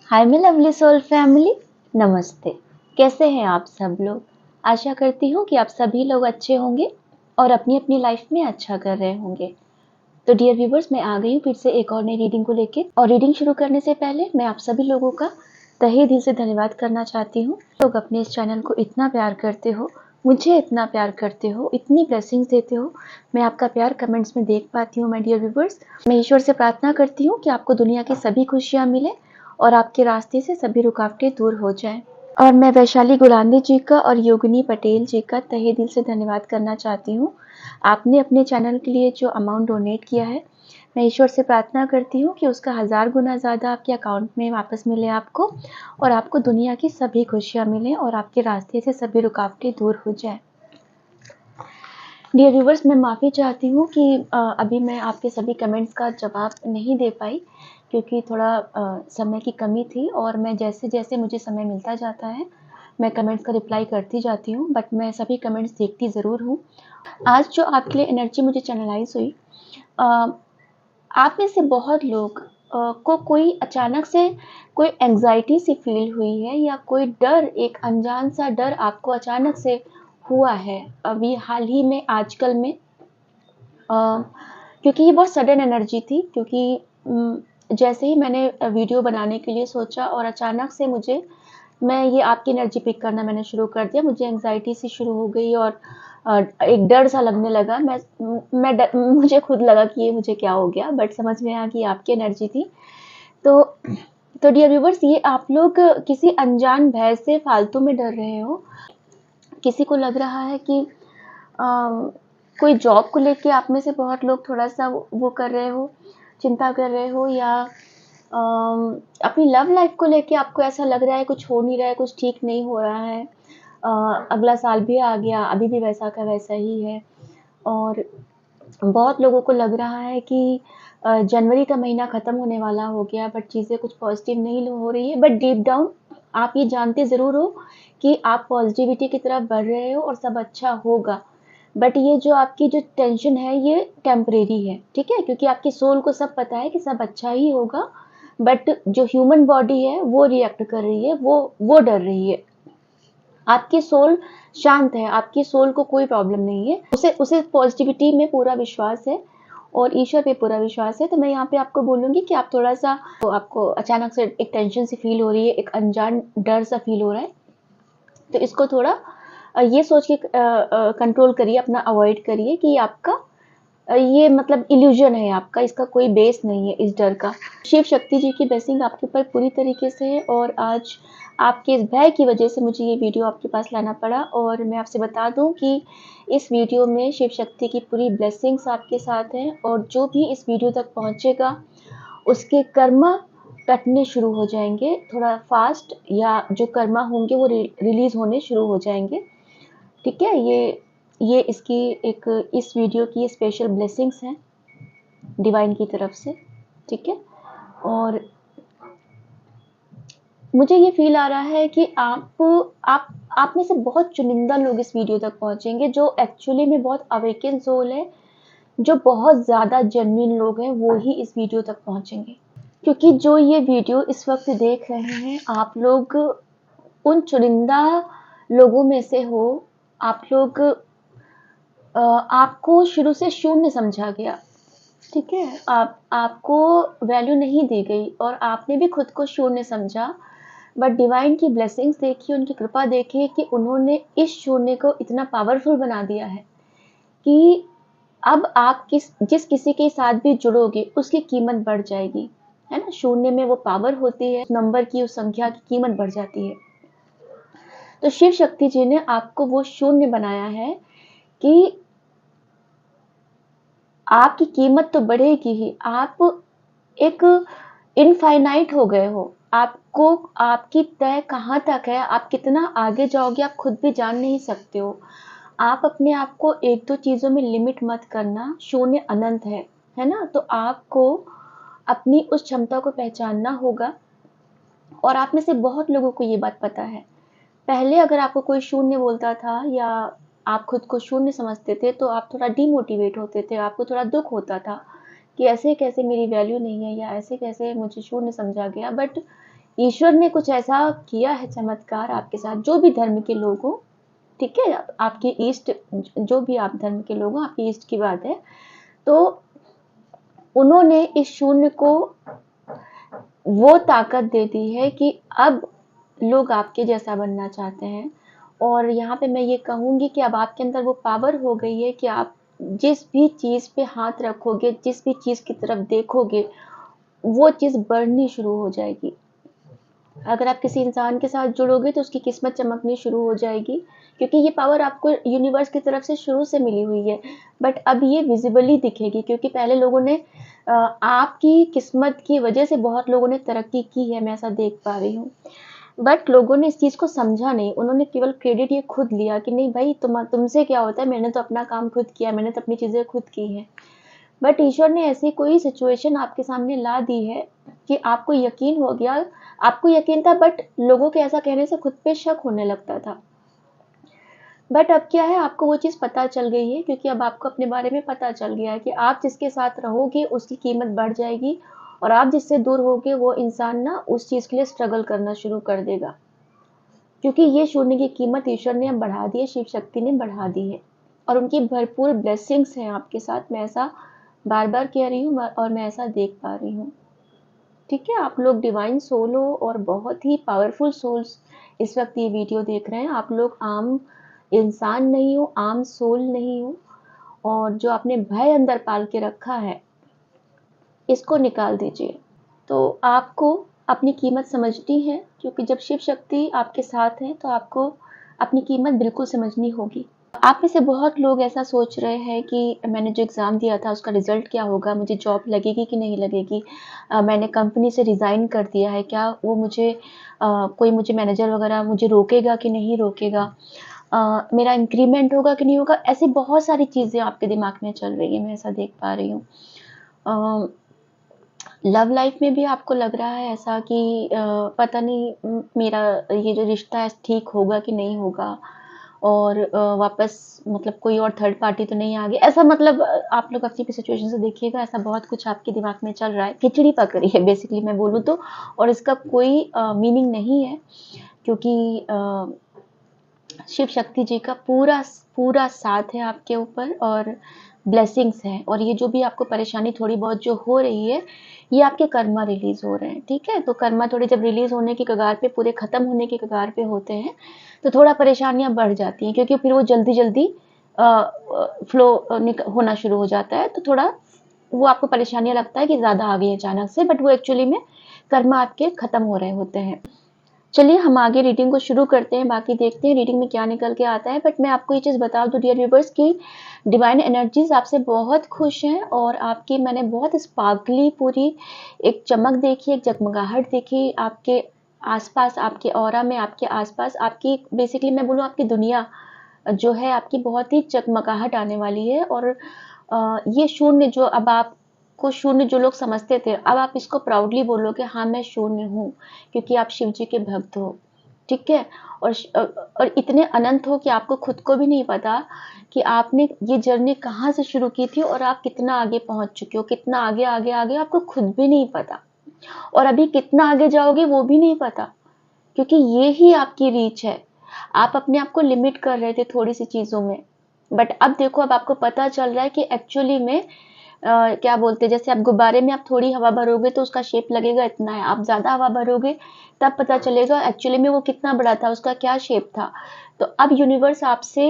Hi my lovely soul family, नमस्ते। कैसे हैं आप सब लोग? आशा करती हूँ कि आप सभी लोग अच्छे होंगे और अपनी अपनी लाइफ में अच्छा कर रहे होंगे। तो डियर व्यूवर्स, मैं आ गई हूँ फिर से एक और नई रीडिंग को लेके। और रीडिंग शुरू करने से पहले मैं आप सभी लोगों का तहे दिल से धन्यवाद करना चाहती हूँ। लोग अपने इस चैनल को इतना प्यार करते हो, मुझे इतना प्यार करते हो, इतनी ब्लेसिंग्स देते हो। मैं आपका प्यार कमेंट्स में देख पाती हूँ माय डियर व्यूवर्स। मैं ईश्वर से प्रार्थना करती हूँ कि आपको दुनिया की सभी खुशियाँ मिले और आपके रास्ते से सभी रुकावटें दूर हो जाएं। और मैं वैशाली गुलांदी जी का और योगिनी पटेल जी का तहे दिल से धन्यवाद करना चाहती हूँ। आपने अपने चैनल के लिए जो अमाउंट डोनेट किया है, मैं ईश्वर से प्रार्थना करती हूँ कि उसका 1000 गुना ज़्यादा आपके अकाउंट में वापस मिले आपको, और आपको दुनिया की सभी खुशियाँ मिलें और आपके रास्ते से सभी रुकावटें दूर हो जाएं। डियर व्यूवर्स, मैं माफ़ी चाहती हूँ कि अभी मैं आपके सभी कमेंट्स का जवाब नहीं दे पाई, क्योंकि थोड़ा समय की कमी थी और मैं जैसे जैसे मुझे समय मिलता जाता है मैं कमेंट्स का रिप्लाई करती जाती हूँ, बट मैं सभी कमेंट्स देखती ज़रूर हूँ। आज जो आपके लिए एनर्जी मुझे चैनलाइज हुई, आप में से बहुत लोग को कोई अचानक से कोई एंग्जाइटी सी फील हुई है, या कोई डर, एक अनजान सा डर आपको अचानक से हुआ है अभी हाल ही में, आजकल में। क्योंकि ये बहुत सडन एनर्जी थी, क्योंकि जैसे ही मैंने वीडियो बनाने के लिए सोचा और अचानक से मैं ये आपकी एनर्जी पिक करना मैंने शुरू कर दिया, मुझे एंग्जाइटी सी शुरू हो गई और एक डर सा लगने लगा। मुझे खुद लगा कि ये मुझे क्या हो गया, बट समझ में आया कि आपकी एनर्जी थी। तो डियर व्यूवर्स, ये आप लोग किसी अनजान भय से फालतू में डर रहे हो। किसी को लग रहा है कि कोई जॉब को लेके आप में से बहुत लोग थोड़ा सा वो कर रहे हो, चिंता कर रहे हो, या अपनी लव लाइफ को लेके आपको ऐसा लग रहा है कुछ हो नहीं रहा है, कुछ ठीक नहीं हो रहा है। अगला साल भी आ गया, अभी भी वैसा का वैसा ही है। और बहुत लोगों को लग रहा है कि जनवरी का महीना ख़त्म होने वाला हो गया, बट चीज़ें कुछ पॉजिटिव नहीं हो रही है। बट डीप डाउन आप ये जानते ज़रूर हो कि आप पॉजिटिविटी की तरफ बढ़ रहे हो और सब अच्छा होगा। बट ये जो आपकी जो टेंशन है ये टेम्परेरी है, ठीक है? क्योंकि आपकी सोल को सब पता है कि सब अच्छा ही होगा, बट जो ह्यूमन बॉडी है वो रिएक्ट कर रही है, वो डर रही है। आपकी सोल शांत है, आपकी सोल को कोई प्रॉब्लम नहीं है, उसे पॉजिटिविटी में पूरा विश्वास है और ईश्वर पे पूरा विश्वास है। तो मैं यहाँ पे आपको बोलूँगी कि आप थोड़ा सा, तो आपको अचानक से एक टेंशन सी फील हो रही है, एक अनजान डर सा फील हो रहा है, तो इसको थोड़ा ये सोच के कंट्रोल करिए, अपना अवॉइड करिए कि आपका ये मतलब इल्यूजन है आपका, इसका कोई बेस नहीं है इस डर का। शिव शक्ति जी की ब्लेसिंग आपके ऊपर पूरी तरीके से है, और आज आपके इस भय की वजह से मुझे ये वीडियो आपके पास लाना पड़ा। और मैं आपसे बता दूं कि इस वीडियो में शिव शक्ति की पूरी ब्लेसिंग्स आपके साथ हैं, और जो भी इस वीडियो तक पहुंचेगा उसके कर्मा कटने शुरू हो जाएंगे थोड़ा फास्ट, या जो कर्मा होंगे वो रिलीज होने शुरू हो जाएंगे, ठीक है? ये इसकी एक, इस वीडियो की स्पेशल ब्लेसिंग्स हैं डिवाइन की तरफ से, ठीक है? और मुझे ये फील आ रहा है कि आप में से बहुत चुनिंदा लोग इस वीडियो तक पहुंचेंगे, जो एक्चुअली में बहुत अवेकन सोल है, जो बहुत ज़्यादा जेन्युइन लोग हैं, वो ही इस वीडियो तक पहुंचेंगे। क्योंकि जो ये वीडियो इस वक्त देख रहे हैं, आप लोग उन चुनिंदा लोगों में से हो। आप लोग आपको शुरू से शून्य समझा गया, ठीक है? आपको वैल्यू नहीं दी गई और आपने भी खुद को शून्य समझा, बट डिवाइन की ब्लेसिंग्स देखिए, उनकी कृपा देखिए कि उन्होंने इस शून्य को इतना पावरफुल बना दिया है कि अब आप जिस किसी के साथ भी जुड़ोगे उसकी कीमत बढ़ जाएगी, है ना? शून्य में वो पावर होती है, नंबर की, उस संख्या की कीमत बढ़ जाती है। तो शिव शक्ति जी ने आपको वो शून्य बनाया है कि आपकी कीमत तो बढ़ेगी ही, आप एक इनफाइनाइट हो गए हो। आपको, आपकी तय कहाँ तक है, आप कितना आगे जाओगे आप खुद भी जान नहीं सकते हो। आप अपने आप को एक दो चीज़ों में लिमिट मत करना, शून्य अनंत है ना? तो आपको अपनी उस क्षमता को पहचानना होगा, और आप में से बहुत लोगों को ये बात पता है। पहले अगर आपको कोई शून्य बोलता था, या आप खुद को शून्य समझते थे, तो आप थोड़ा डिमोटिवेट होते थे, आपको थोड़ा दुख होता था कि ऐसे कैसे मेरी वैल्यू नहीं है, या ऐसे कैसे मुझे शून्य समझा गया। बट ईश्वर ने कुछ ऐसा किया है चमत्कार आपके साथ, जो भी धर्म के लोग हो, ठीक है, आपके ईष्ट, जो भी आप धर्म के लोग हो, आपके ईष्ट की बात है, तो उन्होंने इस शून्य को वो ताकत दे दी है कि अब लोग आपके जैसा बनना चाहते हैं। और यहाँ पे मैं ये कहूँगी कि अब आपके अंदर वो पावर हो गई है कि आप जिस भी चीज़ पे हाथ रखोगे, जिस भी चीज़ की तरफ देखोगे, वो चीज़ बढ़नी शुरू हो जाएगी। अगर आप किसी इंसान के साथ जुड़ोगे तो उसकी किस्मत चमकनी शुरू हो जाएगी, क्योंकि ये पावर आपको यूनिवर्स की तरफ से शुरू से मिली हुई है। बट अब ये विजिबली दिखेगी, क्योंकि पहले लोगों ने आपकी किस्मत की वजह से बहुत लोगों ने तरक्की की है, मैं ऐसा देख पा रही हूँ। बट लोगों ने इस चीज़ को समझा नहीं, उन्होंने केवल क्रेडिट ये खुद लिया कि नहीं भाई, तुमसे क्या होता है, मैंने तो अपना काम खुद किया, मैंने तो अपनी चीज़ें खुद की हैं। बट ईश्वर ने ऐसी कोई सिचुएशन आपके सामने ला दी है कि आपको यकीन हो गया, आपको यकीन था बट लोगों के ऐसा कहने से खुद पे शक होने लगता था। बट अब क्या है, आपको वो चीज़ पता चल गई है, क्योंकि अब आपको अपने बारे में पता चल गया है कि आप जिसके साथ रहोगे उसकी कीमत बढ़ जाएगी, और आप जिससे दूर होगे वो इंसान ना उस चीज़ के लिए स्ट्रगल करना शुरू कर देगा। क्योंकि ये शून्य की कीमत ईश्वर ने अब बढ़ा दी है, शिव शक्ति ने बढ़ा दी है, और उनकी भरपूर ब्लेसिंग्स हैं आपके साथ। मैं ऐसा बार बार कह रही हूँ और मैं ऐसा देख पा रही हूँ। ठीक है, आप लोग डिवाइन सोल हो और बहुत ही पावरफुल सोल्स इस वक्त ये वीडियो देख रहे हैं। आप लोग आम इंसान नहीं हो, आम सोल नहीं हो, और जो आपने भय अंदर पाल के रखा है, इसको निकाल दीजिए। तो आपको अपनी कीमत समझनी है, क्योंकि जब शिव शक्ति आपके साथ है तो आपको अपनी कीमत बिल्कुल समझनी होगी। आप में से बहुत लोग ऐसा सोच रहे हैं कि मैंने जो एग्ज़ाम दिया था उसका रिज़ल्ट क्या होगा, मुझे जॉब लगेगी कि नहीं लगेगी, मैंने कंपनी से रिज़ाइन कर दिया है, क्या वो मुझे कोई मुझे मैनेजर वगैरह मुझे रोकेगा कि नहीं रोकेगा, मेरा इंक्रीमेंट होगा कि नहीं होगा। ऐसी बहुत सारी चीज़ें आपके दिमाग में चल रही हैं, मैं ऐसा देख पा रही हूँ। लव लाइफ में भी आपको लग रहा है ऐसा कि पता नहीं मेरा ये जो रिश्ता है ठीक होगा कि नहीं होगा, और वापस मतलब कोई और थर्ड पार्टी तो नहीं आ गई, ऐसा मतलब आप लोग अपनी सिचुएशन से देखिएगा, ऐसा बहुत कुछ आपके दिमाग में चल रहा है, खिचड़ी पक रही है बेसिकली मैं बोलूँ तो। और इसका कोई मीनिंग नहीं है, क्योंकि शिव शक्ति जी का पूरा पूरा साथ है आपके ऊपर, और ब्लेसिंग्स हैं। और ये जो भी आपको परेशानी थोड़ी बहुत जो हो रही है, ये आपके कर्मा रिलीज हो रहे हैं, ठीक है। तो कर्मा थोड़े जब रिलीज होने की कगार पे, पूरे खत्म होने की कगार पे होते हैं, तो थोड़ा परेशानियां बढ़ जाती हैं, क्योंकि फिर वो जल्दी जल्दी फ्लो होना शुरू हो जाता है, तो थोड़ा वो आपको परेशानियां लगता है कि ज्यादा आ गई अचानक से, बट वो एक्चुअली में कर्मा आपके खत्म हो रहे होते हैं। चलिए हम आगे रीडिंग को शुरू करते हैं, बाकी देखते हैं रीडिंग में क्या निकल के आता है। बट मैं आपको ये चीज़ बता दूं डियर व्यूवर्स की डिवाइन एनर्जीज आपसे बहुत खुश हैं, और आपकी मैंने बहुत स्पार्कली पूरी एक चमक देखी, एक जगमगाहट देखी आपके आसपास, आपके ऑरा में, आपके आसपास, आपकी बेसिकली मैं बोलूँ आपकी दुनिया जो है आपकी बहुत ही जगमगाहट आने वाली है। और ये शून्य जो अब आपको शून्य जो लोग समझते थे, अब आप इसको प्राउडली बोलोगे, हाँ मैं शून्य हूँ, क्योंकि आप शिव जी के भक्त हो, ठीक है। और इतने अनंत हो कि आपको खुद को भी नहीं पता कि आपने ये जर्नी कहाँ से शुरू की थी, और आप कितना आगे पहुंच चुके हो, कितना आगे आगे आगे आपको खुद भी नहीं पता, और अभी कितना आगे जाओगे वो भी नहीं पता, क्योंकि ये ही आपकी रीच है। आप अपने आप को लिमिट कर रहे थे थोड़ी सी चीजों में, बट अब देखो, अब आपको पता चल रहा है कि एक्चुअली में क्या बोलते हैं, जैसे आप गुब्बारे में आप थोड़ी हवा भरोगे तो उसका शेप लगेगा इतना है, आप ज्यादा हवा भरोगे तब पता चलेगा एक्चुअली में वो कितना बड़ा था, उसका क्या शेप था। तो अब यूनिवर्स आपसे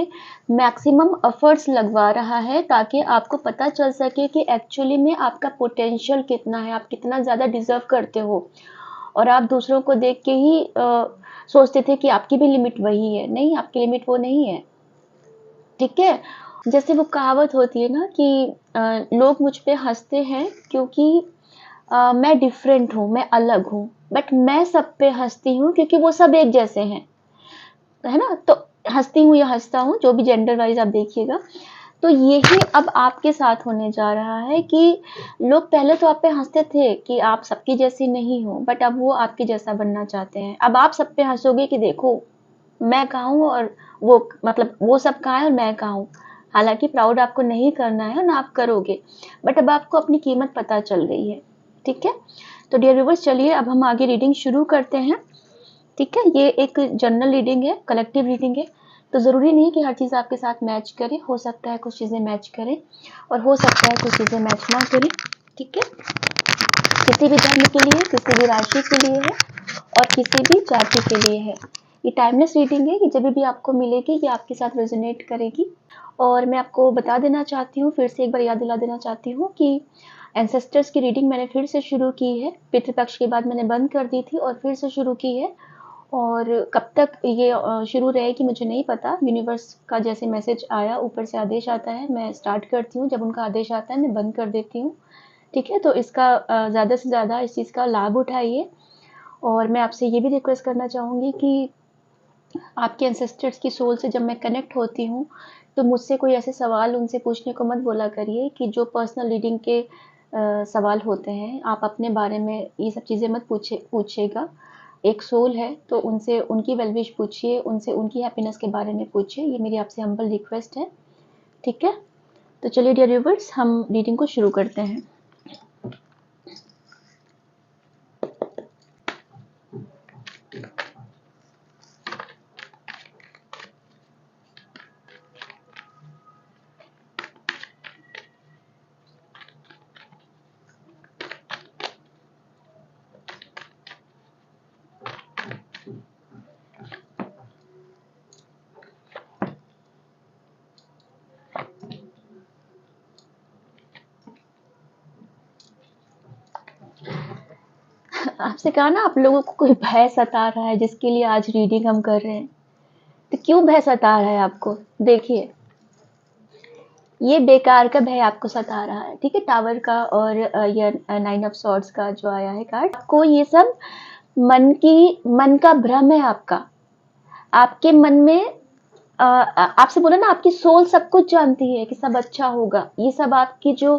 मैक्सिमम एफर्ट्स लगवा रहा है, ताकि आपको पता चल सके कि एक्चुअली में आपका पोटेंशियल कितना है, आप कितना ज्यादा डिजर्व करते हो। और आप दूसरों को देख के ही सोचते थे कि आपकी भी लिमिट वही है, नहीं, आपकी लिमिट वो नहीं है, ठीक है। जैसे वो कहावत होती है ना कि लोग मुझ पे हंसते हैं क्योंकि मैं डिफरेंट हूँ, मैं अलग हूँ, बट मैं सब पे हंसती हूँ क्योंकि वो सब एक जैसे हैं, है ना। तो हंसती हूँ या हंसता हूँ, जो भी जेंडर वाइज आप देखिएगा। तो यही अब आपके साथ होने जा रहा है कि लोग पहले तो आप पे हंसते थे कि आप सबकी जैसी नहीं हो, बट अब वो आपके जैसा बनना चाहते हैं। अब आप सब पे हंसोगे कि देखो मैं कहाँ हूँ, और वो मतलब वो सब कहाँ है और मैं कहाँ हूँ। हालांकि प्राउड आपको नहीं करना है, ना आप करोगे, बट अब आपको अपनी कीमत पता चल गई है, ठीक है। तो डियर व्यूअर्स, चलिए अब हम आगे रीडिंग शुरू करते हैं। ठीक है, ये एक जनरल रीडिंग है, कलेक्टिव रीडिंग है, तो ज़रूरी नहीं कि हर चीज़ आपके साथ मैच करे। हो सकता है कुछ चीज़ें मैच करें और हो सकता है कुछ चीज़ें मैच ना करें। ठीक है, किसी भी धर्म के लिए, किसी भी राशि के लिए है और किसी भी जाति के लिए है। ये टाइमलेस रीडिंग है, ये जब भी आपको मिलेगी ये आपके साथ रेजोनेट करेगी। और मैं आपको बता देना चाहती हूँ, फिर से एक बार याद दिला देना चाहती हूँ कि एंसेस्टर्स की रीडिंग मैंने फिर से शुरू की है। पितृपक्ष के बाद मैंने बंद कर दी थी और फिर से शुरू की है। और कब तक ये शुरू रहेगी मुझे नहीं पता। यूनिवर्स का जैसे मैसेज आया, ऊपर से आदेश आता है, मैं स्टार्ट करती हूँ। जब उनका आदेश आता है मैं बंद कर देती हूँ। ठीक है, तो इसका ज़्यादा से ज़्यादा इस चीज़ का लाभ उठाइए। और मैं आपसे ये भी रिक्वेस्ट करना चाहूँगी कि आपके एंसेस्टर्स की सोल से जब मैं कनेक्ट होती हूँ तो मुझसे कोई ऐसे सवाल उनसे पूछने को मत बोला करिए कि जो पर्सनल रीडिंग के सवाल होते हैं। आप अपने बारे में ये सब चीज़ें मत पूछिएगा। एक सोल है तो उनसे उनकी वेलविश पूछिए, उनसे उनकी हैप्पीनेस के बारे में पूछिए। ये मेरी आपसे हम्बल रिक्वेस्ट है। ठीक है, तो चलिए डियर व्यूअर्स, हम रीडिंग को शुरू करते हैं। आपसे कहा ना, आप लोगों को कोई भय सता रहा है जिसके लिए आज रीडिंग हम कर रहे हैं। तो क्यों भय सता रहा है आपको? देखिए, ये बेकार का भय आपको सता रहा है। ठीक है, टावर का और ये 9 ऑफ सॉर्ड्स का जो आया है कार्ड, आपको ये सब मन का भ्रम है आपका। आपके मन में आपसे बोला ना, आपकी सोल सब कुछ जानती है कि सब अच्छा होगा। ये सब आपकी जो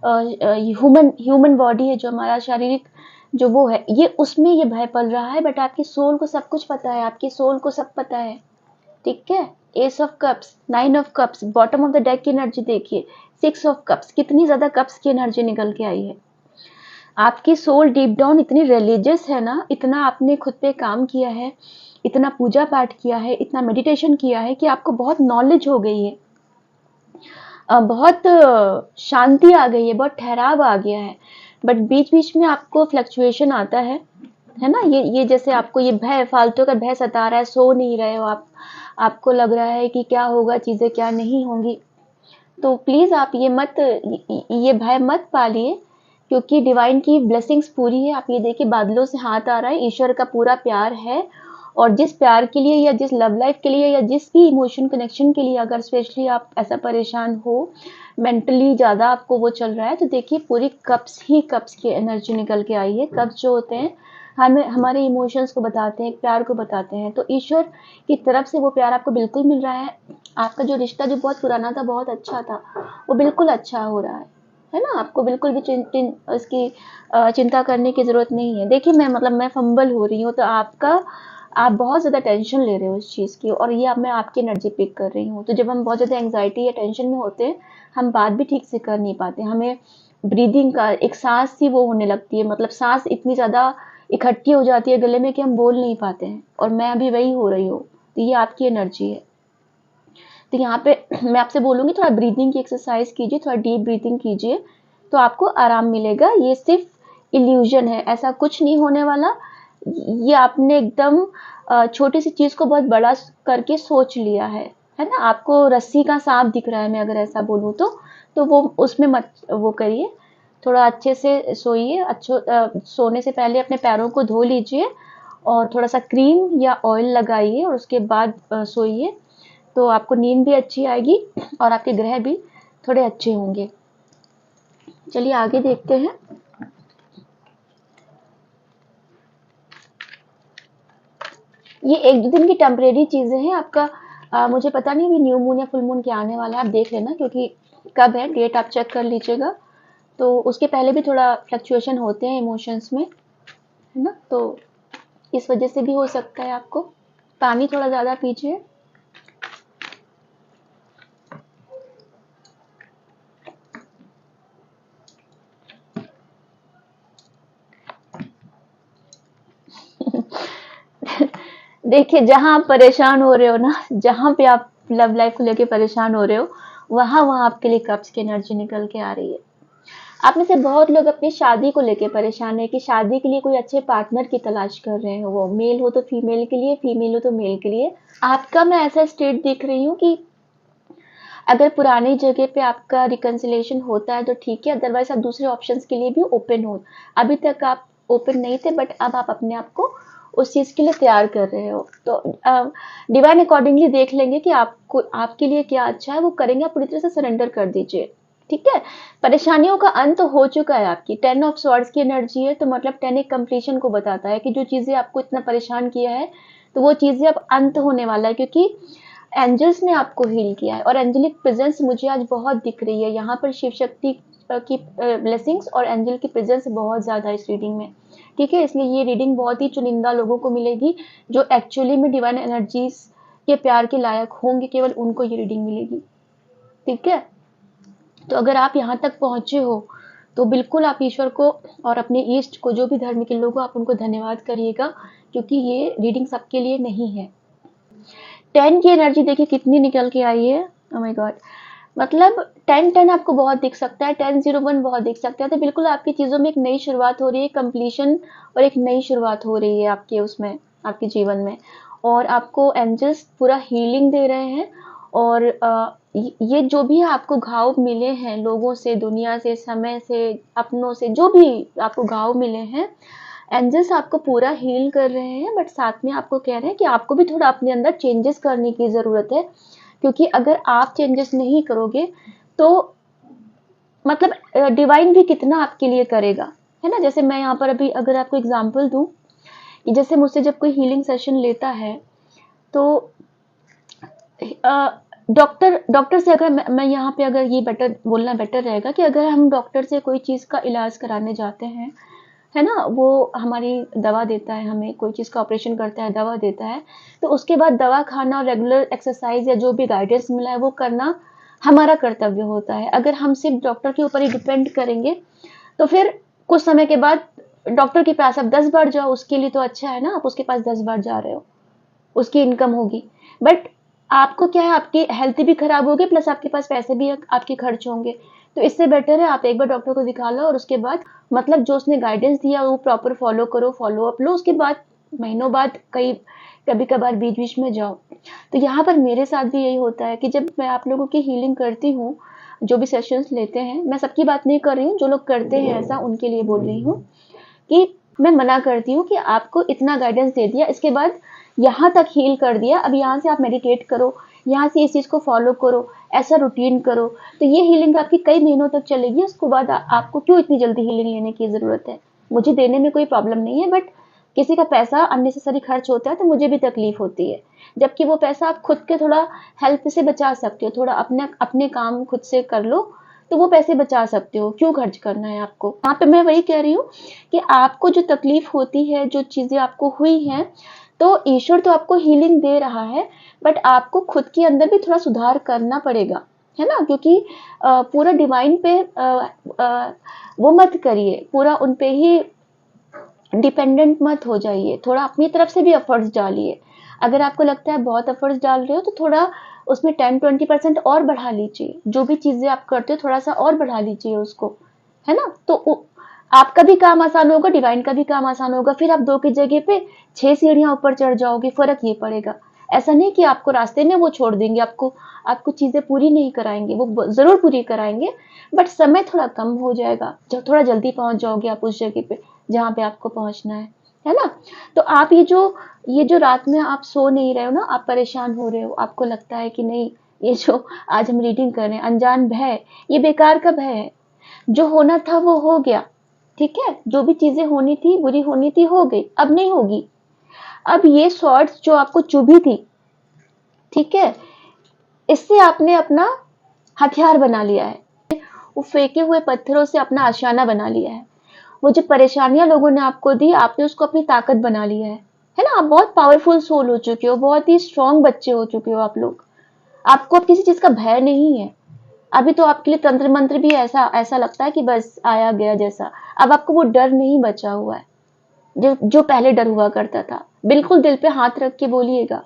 ह्यूमन बॉडी है, जो हमारा शारीरिक जो वो है, ये उसमें ये भय पल रहा है। बट आपकी सोल को सब कुछ पता है, आपकी सोल को सब पता है। ठीक है, S of cups, 9 of cups, bottom of the deck की एनर्जी देखिए, 6 ऑफ कप्स, कितनी ज्यादा कप्स की एनर्जी निकल के आई है। आपकी सोल डीप डाउन इतनी रिलीजियस है ना, इतना आपने खुद पे काम किया है, इतना पूजा पाठ किया है, इतना मेडिटेशन किया है कि आपको बहुत नॉलेज हो गई है, बहुत शांति आ गई है, बहुत ठहराव आ गया है। बट बीच बीच में आपको फ्लक्चुएशन आता है ना। ये जैसे आपको ये भय, फालतू का भय सता रहा है, सो नहीं रहे हो आप, आपको लग रहा है कि क्या होगा, चीजें क्या नहीं होंगी। तो प्लीज आप ये भय मत पालिए, क्योंकि डिवाइन की ब्लेसिंग्स पूरी है। आप ये देखिए, बादलों से हाथ आ रहा है, ईश्वर का पूरा प्यार है। और जिस प्यार के लिए या जिस लव लाइफ के लिए या जिस भी इमोशन कनेक्शन के लिए अगर स्पेशली आप ऐसा परेशान हो, मेंटली ज़्यादा आपको वो चल रहा है, तो देखिए पूरी कप्स ही कप्स की एनर्जी निकल के आई है। कप्स जो होते हैं हमें हमारे इमोशंस को बताते हैं, प्यार को बताते हैं। तो ईश्वर की तरफ से वो प्यार आपको बिल्कुल मिल रहा है। आपका जो रिश्ता जो बहुत पुराना था, बहुत अच्छा था, वो बिल्कुल अच्छा हो रहा है ना। आपको बिल्कुल भी इसकी चिंता करने की ज़रूरत नहीं है। देखिए, मैं फंबल हो रही हूँ तो आप बहुत ज़्यादा टेंशन ले रहे हो इस चीज़ की, और ये अब मैं आपकी एनर्जी पिक कर रही हूँ। तो जब हम बहुत ज़्यादा एंग्जाइटी या टेंशन में होते हैं, हम बात भी ठीक से कर नहीं पाते। हमें ब्रीदिंग का एक सांस सी वो होने लगती है, मतलब सांस इतनी ज़्यादा इकट्ठी हो जाती है गले में कि हम बोल नहीं पाते हैं। और मैं अभी वही हो रही हूँ। तो ये आपकी एनर्जी है। तो यहाँ पे मैं आपसे बोलूँगी, थोड़ा ब्रीदिंग की एक्सरसाइज कीजिए, थोड़ा डीप ब्रीदिंग कीजिए, तो आपको आराम मिलेगा। ये सिर्फ इल्यूजन है, ऐसा कुछ नहीं होने वाला। ये आपने एकदम छोटी सी चीज़ को बहुत बड़ा करके सोच लिया है ना। आपको रस्सी का सांप दिख रहा है, मैं अगर ऐसा बोलूँ तो वो उसमें मत वो करिए। थोड़ा अच्छे से सोइए। सोने से पहले अपने पैरों को धो लीजिए और थोड़ा सा क्रीम या ऑयल लगाइए और उसके बाद सोइए। तो आपको नींद भी अच्छी आएगी और आपके ग्रह भी थोड़े अच्छे होंगे। चलिए आगे देखते हैं। ये 1-2 दिन की टेम्परेरी चीजें हैं। आपका मुझे पता नहीं अभी न्यू मून या फुल मून क्या आने वाला है, आप देख लेना, क्योंकि कब है डेट आप चेक कर लीजिएगा। तो उसके पहले भी थोड़ा फ्लक्चुएशन होते हैं इमोशंस में, है ना। तो इस वजह से भी हो सकता है आपको। पानी थोड़ा ज़्यादा पीजिए। देखिए, जहाँ आप परेशान हो रहे हो ना, जहाँ पे आप लव लाइफ को लेके परेशान हो रहे हो, वहाँ वहाँ आपके लिए कब्ज की एनर्जी निकल के आ रही है। आप में से बहुत लोग अपनी शादी को लेके परेशान है कि शादी के लिए कोई अच्छे पार्टनर की तलाश कर रहे हो, वो मेल हो तो फीमेल के लिए, फीमेल हो तो मेल के लिए। आपका मैं ऐसा स्टेट देख रही हूँ कि अगर पुरानी जगह पे आपका रिकंसिलेशन होता है तो ठीक है, अदरवाइज आप दूसरे ऑप्शंस के लिए भी ओपन हो। अभी तक आप ओपन नहीं थे, बट अब आप अपने आप को उस चीज़ के लिए तैयार कर रहे हो। तो डिवाइन अकॉर्डिंगली देख लेंगे कि आपको आपके लिए क्या अच्छा है, वो करेंगे। आप पूरी तरह से सरेंडर कर दीजिए, ठीक है। परेशानियों का अंत तो हो चुका है। आपकी 10 ऑफ स्वॉर्ड्स की एनर्जी है, तो मतलब 10 एक कंप्लीशन को बताता है कि जो चीज़ें आपको इतना परेशान किया है, तो वो चीज़ें अब अंत होने वाला है, क्योंकि एंजल्स ने आपको हील किया है और एंजेलिक प्रेजेंस मुझे आज बहुत दिख रही है। यहाँ पर शिव शक्ति की ब्लेसिंग्स और एंजल की प्रेजेंस बहुत ज़्यादा है इस रीडिंग में, ठीक है। इसलिए ये रीडिंग बहुत ही चुनिंदा लोगों को मिलेगी, जो एक्चुअली में डिवाइन एनर्जीज के प्यार के लायक होंगे, केवल उनको ये रीडिंग मिलेगी, ठीक है। तो अगर आप यहाँ तक पहुँचे हो तो बिल्कुल आप ईश्वर को और अपने ईष्ट को, जो भी धर्म के लोग हो, आप उनको धन्यवाद करिएगा, क्योंकि ये रीडिंग सबके लिए नहीं है। 10 की एनर्जी देखिए कितनी निकल के आई है। ओह माय गॉड, मतलब 10-10 आपको बहुत दिख सकता है, 10-0-1 बहुत दिख सकता है। तो बिल्कुल आपकी चीज़ों में एक नई शुरुआत हो रही है, कंप्लीशन और एक नई शुरुआत हो रही है आपके उसमें, आपके जीवन में। और आपको एंजल्स पूरा हीलिंग दे रहे हैं। और ये जो भी आपको घाव मिले हैं लोगों से, दुनिया से, समय से, अपनों से, जो भी आपको घाव मिले हैं, एंजल्स आपको पूरा हील कर रहे हैं। बट साथ में आपको कह रहे हैं कि आपको भी थोड़ा अपने अंदर चेंजेस करने की ज़रूरत है, क्योंकि अगर आप चेंजेस नहीं करोगे तो मतलब डिवाइन भी कितना आपके लिए करेगा, है ना। जैसे मैं यहाँ पर अभी अगर आपको एग्जांपल दूं कि जैसे मुझसे जब कोई हीलिंग सेशन लेता है, तो डॉक्टर डॉक्टर से अगर मैं यहाँ पे अगर ये बेटर बोलना बेटर रहेगा कि अगर हम डॉक्टर से कोई चीज़ का इलाज कराने जाते हैं, है ना, वो हमारी दवा देता है, हमें कोई चीज़ का ऑपरेशन करता है, दवा देता है, तो उसके बाद दवा खाना और रेगुलर एक्सरसाइज या जो भी गाइडेंस मिला है वो करना हमारा कर्तव्य होता है। अगर हम सिर्फ डॉक्टर के ऊपर ही डिपेंड करेंगे तो फिर कुछ समय के बाद डॉक्टर के पास अब 10 बार जाओ, उसके लिए तो अच्छा है ना, आप उसके पास 10 बार जा रहे हो, उसकी इनकम होगी। बट आपको क्या है, आपकी हेल्थ भी खराब होगी, प्लस आपके पास पैसे भी आपके खर्च होंगे। तो इससे बेटर है आप एक बार डॉक्टर को दिखा लो और उसके बाद मतलब जो उसने गाइडेंस दिया वो प्रॉपर फॉलो करो, फॉलो अप लो। उसके बाद महीनों बाद कभी कभार बीच बीच में जाओ। तो यहाँ पर मेरे साथ भी यही होता है कि जब मैं आप लोगों की हीलिंग करती हूँ, जो भी सेशंस लेते हैं, मैं सबकी बात नहीं कर रही हूँ, जो लोग करते हैं ऐसा उनके लिए बोल रही हूँ कि मैं मना करती हूँ कि आपको इतना गाइडेंस दे दिया, इसके बाद यहाँ तक हील कर दिया, अब यहाँ से आप मेडिटेट करो, यहाँ से इस चीज़ को फॉलो करो, ऐसा रूटीन करो, तो ये हीलिंग आपकी कई महीनों तक चलेगी। उसके बाद आपको क्यों इतनी जल्दी हीलिंग लेने की ज़रूरत है। मुझे देने में कोई प्रॉब्लम नहीं है, बट किसी का पैसा अननेसेसरी खर्च होता है तो मुझे भी तकलीफ होती है, जबकि वो पैसा आप खुद के थोड़ा हेल्प से बचा सकते हो, थोड़ा अपने अपने काम खुद से कर लो तो वो पैसे बचा सकते हो, क्यों खर्च करना है आपको। यहाँ पे मैं वही कह रही हूँ कि आपको जो तकलीफ होती है, जो चीज़ें आपको हुई हैं, तो ईश्वर तो आपको हीलिंग दे रहा है, बट आपको खुद के अंदर भी थोड़ा सुधार करना पड़ेगा, है ना। क्योंकि पूरा डिवाइन पे वो मत करिए, पूरा उन पे ही डिपेंडेंट मत हो जाइए, थोड़ा अपनी तरफ से भी एफर्ट्स डालिए। अगर आपको लगता है बहुत एफर्ट्स डाल रहे हो तो थोड़ा उसमें 10-20% और बढ़ा लीजिए। जो भी चीज़ें आप करते हो थोड़ा सा और बढ़ा लीजिए उसको, है ना। तो आपका भी काम आसान होगा, डिवाइन का भी काम आसान होगा। फिर आप 2 की जगह पे 6 सीढ़ियाँ ऊपर चढ़ जाओगे, फ़र्क ये पड़ेगा। ऐसा नहीं कि आपको रास्ते में वो छोड़ देंगे, आपको आपको चीज़ें पूरी नहीं कराएंगे, वो ज़रूर पूरी कराएंगे, बट समय थोड़ा कम हो जाएगा, जब थोड़ा जल्दी पहुंच जाओगे आप उस जगह पे जहाँ पे आपको पहुंचना है ना। तो आप ये जो रात में आप सो नहीं रहे हो ना, आप परेशान हो रहे हो, आपको लगता है कि नहीं, ये जो आज हम रीडिंग कर रहे हैं अनजान भय, ये बेकार का भय है। जो होना था वो हो गया, ठीक है। जो भी चीजें होनी थी, बुरी होनी थी, हो गई, अब नहीं होगी। अब ये शॉर्ट्स जो आपको चुभी थी, ठीक है, इससे आपने अपना हथियार बना लिया है, वो फेंके हुए पत्थरों से अपना आशियाना बना लिया है। वो जो परेशानियां लोगों ने आपको दी, आपने उसको अपनी ताकत बना लिया है ना। आप बहुत पावरफुल सोल हो चुके हो, बहुत ही स्ट्रांग बच्चे हो चुके हो आप लोग। आपको अब किसी चीज का भय नहीं है। अभी तो आपके लिए तंत्र मंत्र भी ऐसा ऐसा लगता है कि बस आया गया जैसा। अब आपको वो डर नहीं बचा हुआ है जो जो पहले डर हुआ करता था। बिल्कुल दिल पे हाथ रख के बोलिएगा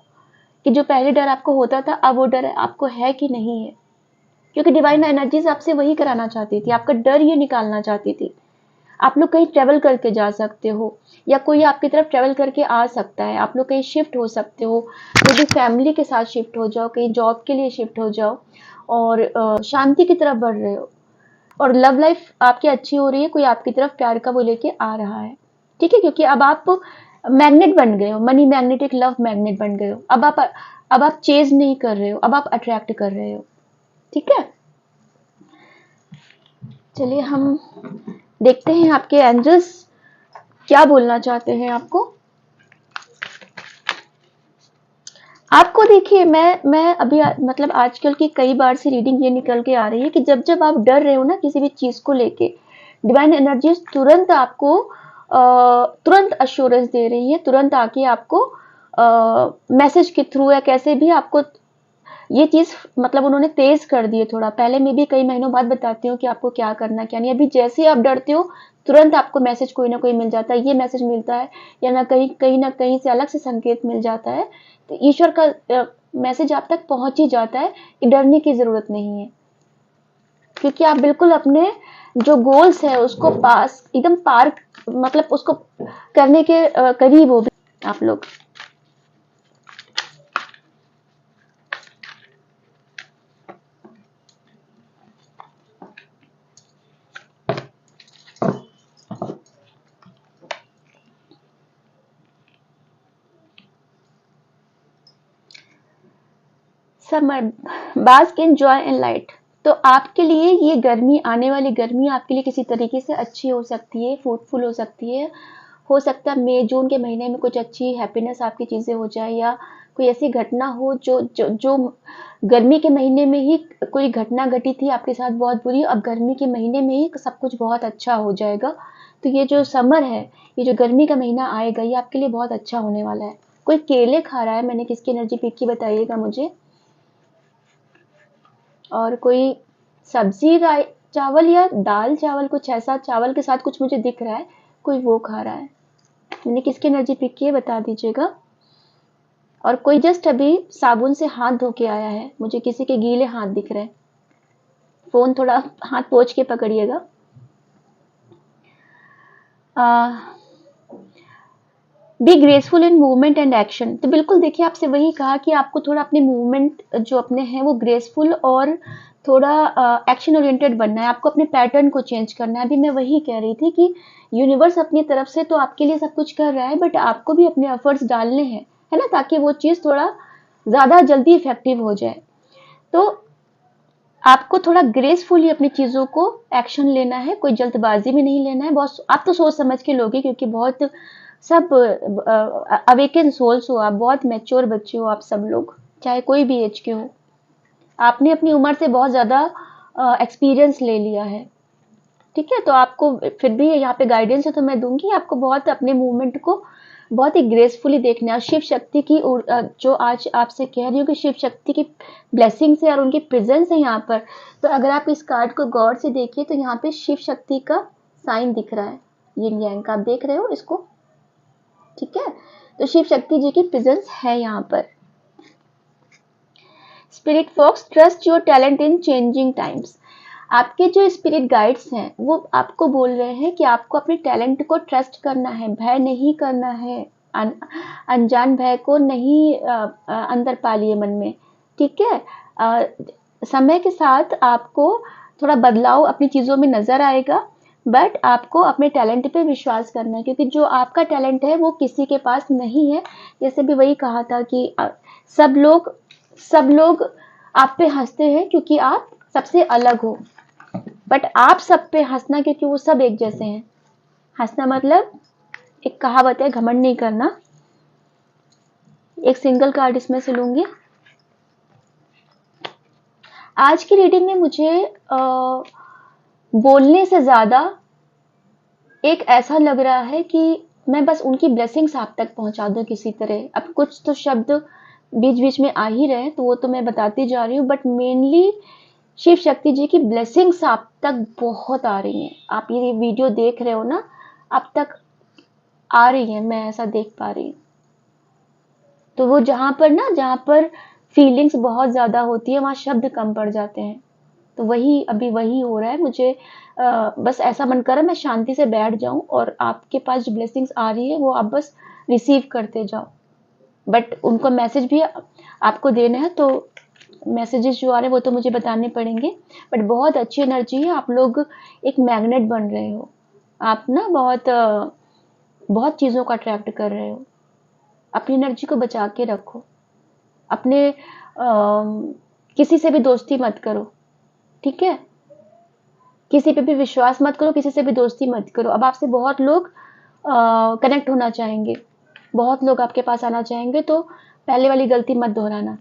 कि जो पहले डर आपको होता था, अब वो डर आपको है कि नहीं है। क्योंकि डिवाइन एनर्जीज आपसे वही कराना चाहती थी, आपका डर ये निकालना चाहती थी। आप लोग कहीं ट्रेवल करके जा सकते हो, या कोई आपकी तरफ ट्रेवल करके आ सकता है, आप लोग कहीं शिफ्ट हो सकते हो, कभी फैमिली के साथ शिफ्ट हो जाओ, कहीं जॉब के लिए शिफ्ट हो जाओ, और शांति की तरफ बढ़ रहे हो, और लव लाइफ आपकी अच्छी हो रही है, कोई आपकी तरफ प्यार का वो लेके आ रहा है। ठीक है, क्योंकि अब आप मैग्नेट बन गए हो, मनी मैग्नेट, एक लव मैग्नेट बन गए हो। अब आप चेज नहीं कर रहे हो, अब आप अट्रैक्ट कर रहे हो। ठीक है, चलिए हम देखते हैं आपके एंजल्स क्या बोलना चाहते हैं आपको। आपको देखिए, मैं अभी मतलब आजकल की कई बार से रीडिंग ये निकल के आ रही है कि जब जब आप डर रहे हो ना किसी भी चीज को लेके, डिवाइन एनर्जीज तुरंत आपको तुरंत अश्योरेंस दे रही है, तुरंत आके आपको मैसेज के थ्रू या कैसे भी आपको ये चीज मतलब उन्होंने तेज कर दी है थोड़ा। पहले मैं भी कई महीनों बाद बताती हूँ कि आपको क्या करना क्या नहीं। अभी जैसे ही आप डरते हो तुरंत आपको मैसेज कोई ना कोई मिल जाता है, ये मैसेज मिलता है, या ना कहीं से अलग से संकेत मिल जाता है। तो ईश्वर का मैसेज आप तक पहुंच ही जाता है कि डरने की जरूरत नहीं है, क्योंकि आप बिल्कुल अपने जो गोल्स है उसको पास एकदम पार मतलब उसको करने के करीब हो आप लोग। Summer, bask in joy and light. तो आपके लिए ये गर्मी, आने वाली गर्मी आपके लिए किसी तरीके से अच्छी हो सकती है, फ्रूटफुल हो सकता है मई जून के महीने में कुछ अच्छी हैप्पीनेस आपकी चीजें हो जाए, या कोई ऐसी घटना हो जो गर्मी के महीने में ही कोई घटना घटी थी आपके साथ बहुत बुरी, अब गर्मी के महीने में ही सब कुछ बहुत अच्छा हो जाएगा। तो ये जो समर है, ये जो गर्मी का महीना आएगा, ये आपके लिए बहुत अच्छा होने वाला है। कोई केले खा रहा है, मैंने किसकी एनर्जी पिक की बताइएगा मुझे। और कोई सब्जी चावल या दाल चावल, कुछ ऐसा चावल के साथ कुछ मुझे दिख रहा है, कोई वो खा रहा है। मैंने किसकी एनर्जी पिक की है बता दीजिएगा। और कोई जस्ट अभी साबुन से हाथ धो के आया है, मुझे किसी के गीले हाथ दिख रहे हैं। फोन थोड़ा हाथ पोंछ के पकड़िएगा। Be graceful in movement and action. तो बिल्कुल देखिए, आपसे वही कहा कि आपको थोड़ा अपने मूवमेंट जो अपने हैं वो ग्रेसफुल और थोड़ा एक्शन ओरिएंटेड बनना है, आपको अपने पैटर्न को चेंज करना है। अभी मैं वही कह रही थी कि यूनिवर्स अपनी तरफ से तो आपके लिए सब कुछ कर रहा है, बट आपको भी अपने एफर्ट्स डालने हैं, है ना, ताकि वो चीज थोड़ा ज्यादा जल्दी इफेक्टिव हो जाए। तो आपको थोड़ा ग्रेसफुली अपनी चीजों को एक्शन लेना है, कोई जल्दबाजी में नहीं लेना है। बहुत आप तो सोच समझ के लोगे, क्योंकि बहुत सब अवेकन सोल्स हो आप, बहुत मैच्योर बच्चे हो आप सब लोग, चाहे कोई भी एज के हो। आपने अपनी उम्र से बहुत ज्यादा एक्सपीरियंस ले लिया है। ठीक है, तो आपको फिर भी यहाँ पे गाइडेंस है तो मैं दूंगी आपको, बहुत अपने मूवमेंट को बहुत ही ग्रेसफुली देखना है। शिव शक्ति की जो आज आपसे कह रही हूँ कि शिव शक्ति की ब्लेसिंग्स है और उनकी प्रेजेंस है यहाँ पर। तो अगर आप इस कार्ड को गौर से देखिए तो यहाँ पे शिव शक्ति का साइन दिख रहा है, यिन यांग का, आप देख रहे हो इसको। ठीक है, तो शिव शक्ति जी की प्रेजेंस है यहाँ पर। Spirit fox, trust your talent in changing times. आपके जो स्पिरिट गाइड्स हैं वो आपको बोल रहे हैं कि आपको अपने टैलेंट को ट्रस्ट करना है, भय नहीं करना है, अनजान भय को नहीं अंदर पालिए मन में। ठीक है, समय के साथ आपको थोड़ा बदलाव अपनी चीज़ों में नज़र आएगा, बट आपको अपने टैलेंट पे विश्वास करना है, क्योंकि जो आपका टैलेंट है वो किसी के पास नहीं है। जैसे भी वही कहा था कि सब लोग आप पे हंसते हैं क्योंकि आप सबसे अलग हो, बट आप सब पे हंसना क्योंकि वो सब एक जैसे हैं। हंसना मतलब, एक कहावत है, घमंड नहीं करना। एक सिंगल कार्ड इसमें से लूंगी। आज की रीडिंग में मुझे बोलने से ज्यादा एक ऐसा लग रहा है कि मैं बस उनकी ब्लेसिंग्स आप तक पहुंचा दूं किसी तरह। अब कुछ तो शब्द बीच बीच में आ ही रहे, तो वो तो मैं बताती जा रही हूँ, बट मेनली शिव शक्ति जी की ब्लेसिंग्स आप तक बहुत आ रही हैं। आप ये वीडियो देख रहे हो ना, अब तक आ रही है, मैं ऐसा देख पा रही हूँ। तो वो जहाँ पर फीलिंग्स बहुत ज़्यादा होती है, वहाँ शब्द कम पड़ जाते हैं। तो वही अभी वही हो रहा है मुझे। बस ऐसा मन कर रहा है मैं शांति से बैठ जाऊँ और आपके पास जो ब्लेसिंग्स आ रही है वो आप बस रिसीव करते जाओ। बट उनको मैसेज भी आपको देना है, तो मैसेजेस जो आ रहे हैं वो तो मुझे बताने पड़ेंगे। बट बहुत अच्छी एनर्जी है, आप लोग एक मैग्नेट बन रहे हो। आप ना बहुत चीज़ों को अट्रैक्ट कर रहे हो। अपनी एनर्जी को बचा के रखो। अपने किसी से भी दोस्ती मत करो, ठीक है? किसी पे भी विश्वास मत करो, किसी से भी दोस्ती मत करो। अब आपसे बहुत लोग कनेक्ट होना चाहेंगे, बहुत लोग आपके पास आना चाहेंगे, तो पहले वाली गलती मत दोहराना।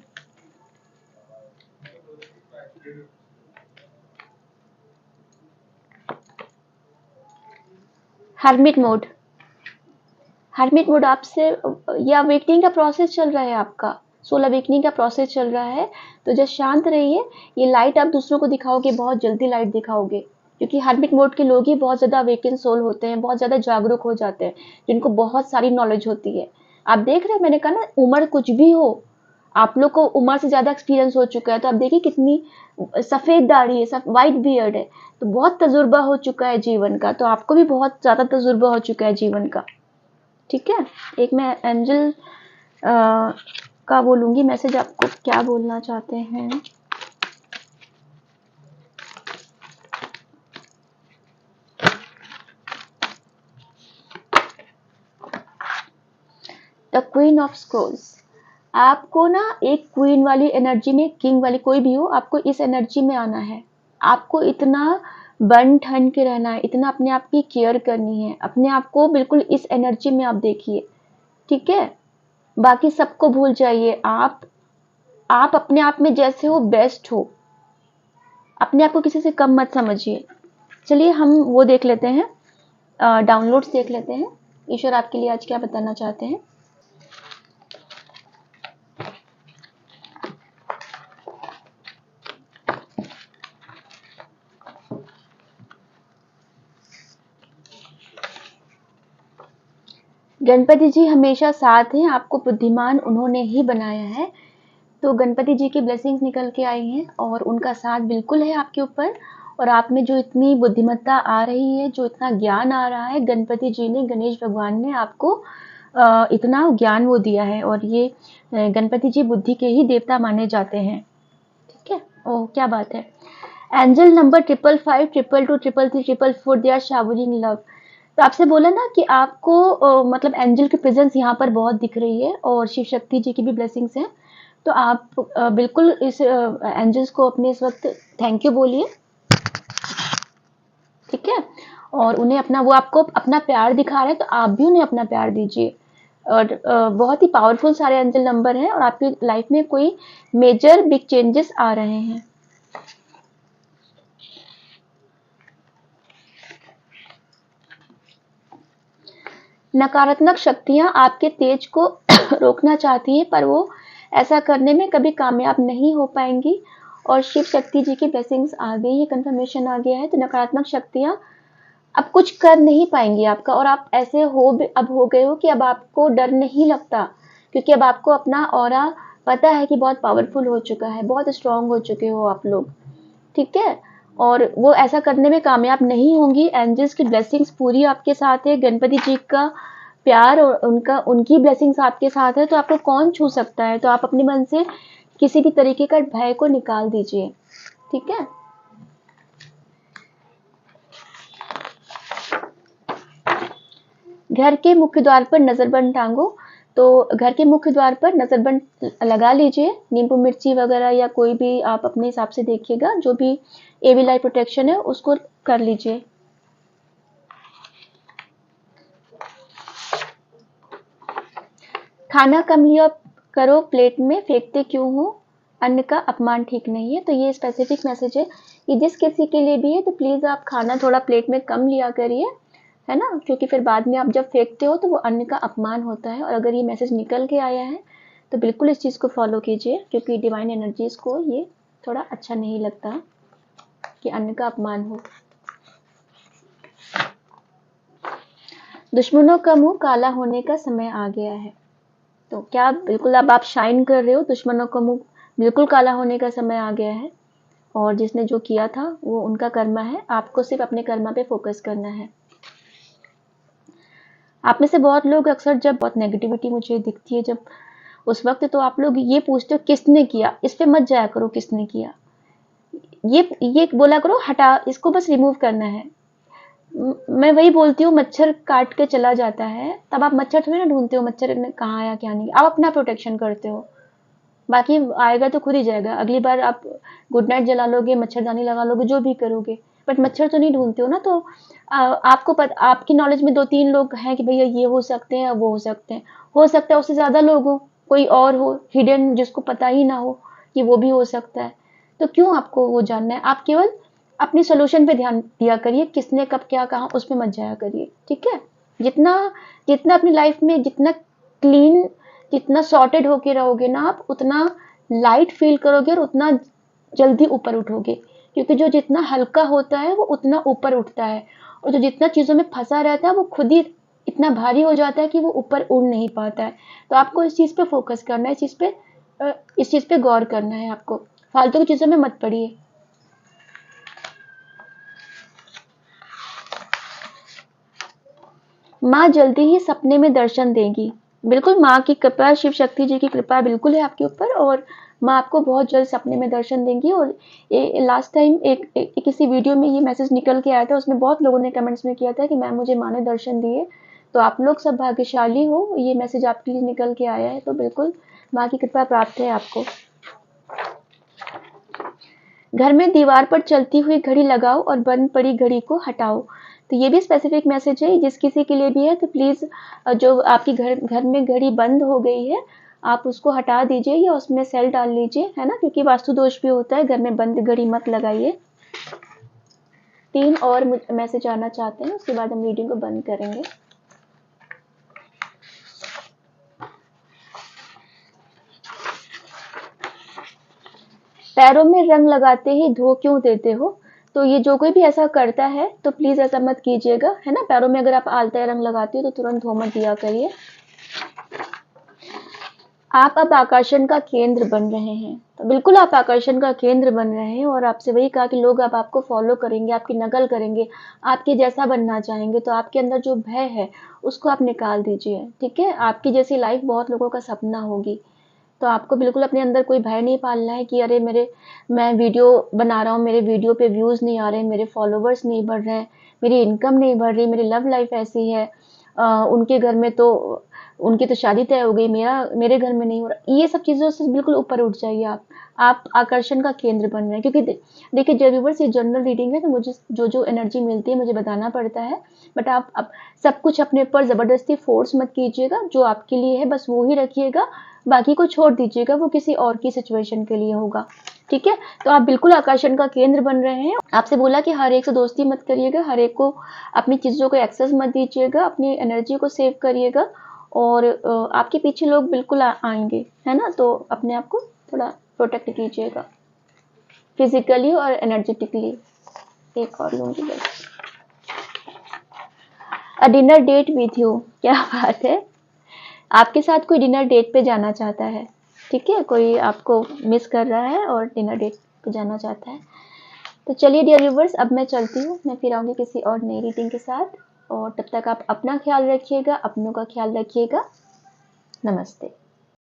हर्मिट मोड, हर्मिट मोड आपसे या अवेकनिंग का प्रोसेस चल रहा है, आपका सोल अवेकनिंग का प्रोसेस चल रहा है। तो जब शांत रहिए, ये लाइट आप दूसरों को दिखाओगे, बहुत जल्दी लाइट दिखाओगे, क्योंकि हर्मिट मोड के लोग ही बहुत ज़्यादा अवेकन सोल होते हैं, बहुत ज़्यादा जागरूक हो जाते हैं, जिनको बहुत सारी नॉलेज होती है। आप देख रहे हैं, मैंने कहा ना, उम्र कुछ भी हो, आप लोग को उम्र से ज़्यादा एक्सपीरियंस हो चुका है। तो आप देखिए कितनी सफ़ेद दाढ़ी है, वाइट बियर्ड है, तो बहुत तजुर्बा हो चुका है जीवन का। तो आपको भी बहुत ज़्यादा तजुर्बा हो चुका है जीवन का, ठीक है? एक मैं एंजल का बोलूंगी मैसेज, आपको क्या बोलना चाहते हैं। द क्वीन ऑफ स्क्रोल्स, आपको ना एक क्वीन वाली एनर्जी में, किंग वाली कोई भी हो, आपको इस एनर्जी में आना है। आपको इतना बन ठन के रहना है, इतना अपने आप की केयर करनी है, अपने आप को बिल्कुल इस एनर्जी में आप देखिए, ठीक है? बाकी सबको भूल जाइए। आप अपने आप में जैसे हो बेस्ट हो, अपने आप को किसी से कम मत समझिए। चलिए हम वो देख लेते हैं, डाउनलोड्स देख लेते हैं। ईश्वर आपके लिए आज क्या बताना चाहते हैं। गणपति जी हमेशा साथ हैं, आपको बुद्धिमान उन्होंने ही बनाया है। तो गणपति जी की ब्लेसिंग्स निकल के आई हैं और उनका साथ बिल्कुल है आपके ऊपर। और आप में जो इतनी बुद्धिमत्ता आ रही है, जो इतना ज्ञान आ रहा है, गणपति जी ने, गणेश भगवान ने आपको इतना ज्ञान वो दिया है। और ये गणपति जी बुद्धि के ही देवता माने जाते हैं, ठीक है? ओह क्या बात है। Angel number 555 222 333 444, they are showering love. तो आपसे बोला ना कि आपको मतलब एंजल की प्रेजेंस यहाँ पर बहुत दिख रही है, और शिव शक्ति जी की भी ब्लेसिंग्स हैं। तो आप बिल्कुल इस एंजल्स को अपने इस वक्त थैंक यू बोलिए, ठीक है? और उन्हें अपना, वो आपको अपना प्यार दिखा रहे हैं, तो आप भी उन्हें अपना प्यार दीजिए। और बहुत ही पावरफुल सारे एंजल नंबर हैं, और आपकी लाइफ में कोई मेजर बिग चेंजेस आ रहे हैं। नकारात्मक शक्तियां आपके तेज को रोकना चाहती हैं, पर वो ऐसा करने में कभी कामयाब नहीं हो पाएंगी। और शिव शक्ति जी की ब्लेसिंग्स आ गई है, कंफर्मेशन आ गया है। तो नकारात्मक शक्तियां अब कुछ कर नहीं पाएंगी आपका, और आप ऐसे अब हो गए हो कि अब आपको डर नहीं लगता, क्योंकि अब आपको अपना ऑरा पता है कि बहुत पावरफुल हो चुका है, बहुत स्ट्रांग हो चुके हो आप लोग, ठीक है? और वो ऐसा करने में कामयाब नहीं होंगी। एंजल्स की ब्लेसिंग्स पूरी आपके साथ है, गणपति जी का प्यार और उनकी ब्लेसिंग्स आपके साथ है। तो आपको कौन छू सकता है? तो आप अपने मन से किसी भी तरीके का भय को निकाल दीजिए, ठीक है? घर के मुख्य द्वार पर नजरबंद टांगो। तो घर के मुख्य द्वार पर नजरबंद लगा लीजिए, नींबू मिर्ची वगैरह या कोई भी आप अपने हिसाब से देखिएगा, जो भी एविल आई प्रोटेक्शन है उसको कर लीजिए। खाना कम लिया करो, प्लेट में फेंकते क्यों हो? अन्न का अपमान ठीक नहीं है। तो ये स्पेसिफिक मैसेज है कि जिस किसी के लिए भी है, तो प्लीज़ आप खाना थोड़ा प्लेट में कम लिया करिए, है ना? क्योंकि फिर बाद में आप जब फेंकते हो तो वो अन्न का अपमान होता है। और अगर ये मैसेज निकल के आया है तो बिल्कुल इस चीज़ को फॉलो कीजिए, क्योंकि डिवाइन एनर्जीज को ये थोड़ा अच्छा नहीं लगता कि अन्न का अपमान हो। दुश्मनों का मुंह काला होने का समय आ गया है। तो क्या बिल्कुल अब आप शाइन कर रहे हो, दुश्मनों का मुंह बिल्कुल काला होने का समय आ गया है। और जिसने जो किया था वो उनका कर्मा है, आपको सिर्फ अपने कर्मा पे फोकस करना है। आप में से बहुत लोग अक्सर जब बहुत नेगेटिविटी मुझे दिखती है जब, उस वक्त तो आप लोग ये पूछते हो किसने किया, इस पे मत जाया करो किसने किया, ये बोला करो हटा, इसको बस रिमूव करना है। मैं वही बोलती हूँ, मच्छर काट के चला जाता है, तब आप मच्छर थोड़ी ना ढूंढते हो मच्छर ने कहाँ आया क्या नहीं, आप अपना प्रोटेक्शन करते हो, बाकी आएगा तो खुद ही जाएगा। अगली बार आप गुड नाइट जला लोगे, मच्छरदानी लगा लोगे, जो भी करोगे, बट मच्छर तो नहीं ढूंढते हो ना। तो आपको पता, आपकी नॉलेज में 2-3 लोग हैं कि भैया ये हो सकते हैं, वो हो सकते हैं, हो सकता है उससे ज्यादा लोग हो, कोई और हो हिडन जिसको पता ही ना हो कि वो भी हो सकता है। तो क्यों आपको वो जानना है, आप केवल अपनी सोल्यूशन पे ध्यान दिया करिए, किसने कब क्या कहा उस पे मत जाया करिए, ठीक है। जितना जितना अपनी लाइफ में जितना क्लीन, जितना सॉर्टेड होके रहोगे ना आप, उतना लाइट फील करोगे और उतना जल्दी ऊपर उठोगे, क्योंकि जो जितना हल्का होता है वो उतना ऊपर उठता है, और जो जितना चीजों में फंसा रहता है वो खुद ही इतना भारी हो जाता है कि वो ऊपर उड़ नहीं पाता है। तो आपको इस चीज पे फोकस करना है, इस चीज पे गौर करना है, आपको फालतू की चीजों में मत पड़िए। माँ जल्दी ही सपने में दर्शन देगी। बिल्कुल माँ की कृपा, शिव शक्ति जी की कृपा बिल्कुल है आपके ऊपर, और माँ आपको बहुत जल्द सपने में दर्शन देंगी। और लास्ट टाइम किसी वीडियो में ये मैसेज निकल के आया था, उसमें बहुत लोगों ने कमेंट्स में किया था कि मैम मुझे माँ ने दर्शन दिए। तो आप लोग सब भाग्यशाली हो, ये मैसेज आपके लिए निकल के आया है, तो बिल्कुल माँ की कृपा प्राप्त है आपको। घर में दीवार पर चलती हुई घड़ी लगाओ और बंद पड़ी घड़ी को हटाओ। तो ये भी स्पेसिफिक मैसेज है, जिस किसी के लिए भी है तो प्लीज, जो आपकी घर में घड़ी बंद हो गई है, आप उसको हटा दीजिए या उसमें सेल डाल लीजिए, है ना, क्योंकि वास्तु दोष भी होता है, घर में बंद घड़ी मत लगाइए। 3 और मैसेज आना चाहते हैं, उसके बाद हम वीडियो को बंद करेंगे। पैरों में रंग लगाते ही धो क्यों देते हो? तो ये जो कोई भी ऐसा करता है तो प्लीज ऐसा मत कीजिएगा, है ना। पैरों में अगर आप आलता रंग लगाती हो तो तुरंत धो मत दिया करिए। आप अब आकर्षण का केंद्र बन रहे हैं, तो बिल्कुल आप आकर्षण का केंद्र बन रहे हैं, और आपसे वही कहा कि लोग अब आपको फॉलो करेंगे, आपकी नकल करेंगे, आपके जैसा बनना चाहेंगे। तो आपके अंदर जो भय है उसको आप निकाल दीजिए, ठीक है। आपकी जैसी लाइफ बहुत लोगों का सपना होगी। तो आपको बिल्कुल अपने अंदर कोई भय नहीं पालना है कि अरे मैं वीडियो बना रहा हूँ, मेरे वीडियो पे व्यूज नहीं आ रहे, मेरे फॉलोवर्स नहीं बढ़ रहे हैं, मेरी इनकम नहीं बढ़ रही, मेरी लव लाइफ ऐसी है, उनके घर में तो उनकी तो शादी तय हो गई, मेरे घर में नहीं हो रहा। ये सब चीजों से बिल्कुल ऊपर उठ जाइए आप आकर्षण का केंद्र बन रहे हैं। क्योंकि देखिए व्यूअर्स, ये जनरल रीडिंग है, तो मुझे जो एनर्जी मिलती है मुझे बताना पड़ता है, बट आप सब कुछ अपने ऊपर जबरदस्ती फोर्स मत कीजिएगा, जो आपके लिए है बस वो ही रखिएगा, बाकी को छोड़ दीजिएगा, वो किसी और की सिचुएशन के लिए होगा, ठीक है। तो आप बिल्कुल आकर्षण का केंद्र बन रहे हैं। आपसे बोला कि हर एक से दोस्ती मत करिएगा, हर एक को अपनी चीजों को एक्सेस मत दीजिएगा, अपनी एनर्जी को सेव करिएगा, और आपके पीछे लोग बिल्कुल आएंगे, है ना। तो अपने आप को थोड़ा प्रोटेक्ट कीजिएगा, फिजिकली और एनर्जेटिकली। एक और लूंगी बस। A dinner date with you, क्या बात है, आपके साथ कोई डिनर डेट पे जाना चाहता है, ठीक है, कोई आपको मिस कर रहा है और डिनर डेट पे जाना चाहता है। तो चलिए डियर व्यूवर्स, अब मैं चलती हूँ, मैं फिर आऊँगी किसी और नई रीडिंग के साथ, और तब तक आप अपना ख्याल रखिएगा, अपनों का ख्याल रखिएगा। नमस्ते।